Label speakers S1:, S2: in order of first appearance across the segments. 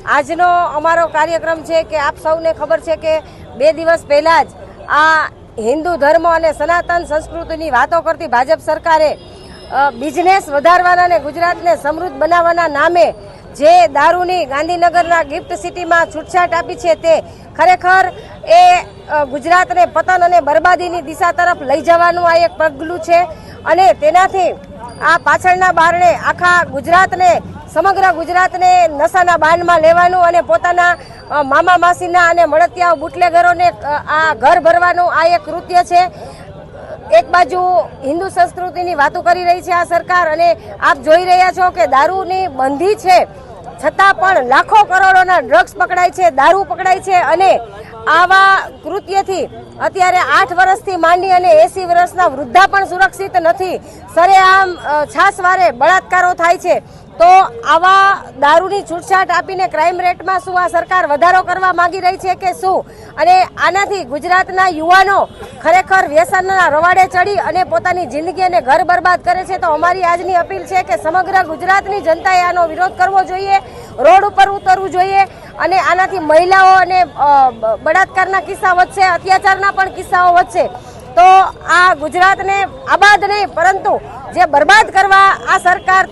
S1: આજનો અમારો કાર્યક્રમ છે કે આપ સૌને ખબર છે કે 2 દિવસ પહેલા જ આ હિન્દુ ધર્મ અને સનાતન સંસ્કૃતિની વાતો કરતી ભાજપ સરકારે બિઝનેસ વધારવાના અને ગુજરાતને સમૃદ્ધ બનાવવાના નામે જે દારૂની ગાંધીનગરના ગિફ્ટ સિટીમાં છૂટછાટ આપી છે તે ખરેખર એ ગુજરાતને પતન અને બરબાદીની દિશા તરફ લઈ જવાનું આ એક પગલું છે અને તેનાથી આ પાછળના બારણે આખા ગુજરાતને સમગ્ર ગુજરાતને નશાના બાંધમાં લેવાનું અને પોતાના મામા માસીના અને મળતિયા બુટલેગરોને આ ઘર ભરવાનું આ એક કૃત્ય છે। એક બાજુ હિન્દુ સંસ્કૃતિની વાતો કરી રહી છે આ સરકાર અને આપ જોઈ રહ્યા છો કે દારૂની બંધી છે છતાં પણ લાખો કરોડોના ડ્રગ્સ પકડાય છે, દારૂ પકડાય છે અને આવા કૃત્યથી અત્યારે 8 વર્ષથી માંડી અને 80 વર્ષના વૃદ્ધા પણ સુરક્ષિત નથી। સરેઆમ છાસવારે બળાત્કારો થાય છે। તો આવા દારૂની છૂટછાટ આપીને ક્રાઇમ રેટમાં શું આ સરકાર વધારો કરવા માંગી રહી છે કે શું? અને આનાથી ગુજરાતના યુવાનો ખરેખર વ્યસનના રવાડે ચડી અને પોતાની જિંદગી અને ઘર બરબાદ કરે છે। તો અમારી આજની અપીલ છે કે સમગ્ર ગુજરાતની જનતાએ આનો વિરોધ કરવો જોઈએ, રોડ ઉપર ઉતરવું જોઈએ અને આનાથી મહિલાઓ અને બળાત્કારના કિસ્સા વધશે, અત્યાચારના પણ કિસ્સાઓ વધશે। તો આ ગુજરાતને આબાદ નહીં પરંતુ જે બરબાદ કરવા આ સરકાર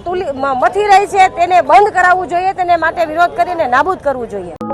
S1: મથી રહી છે તેને બંધ કરાવવું જોઈએ, તેને માટે વિરોધ કરીને નાબૂદ કરવું જોઈએ।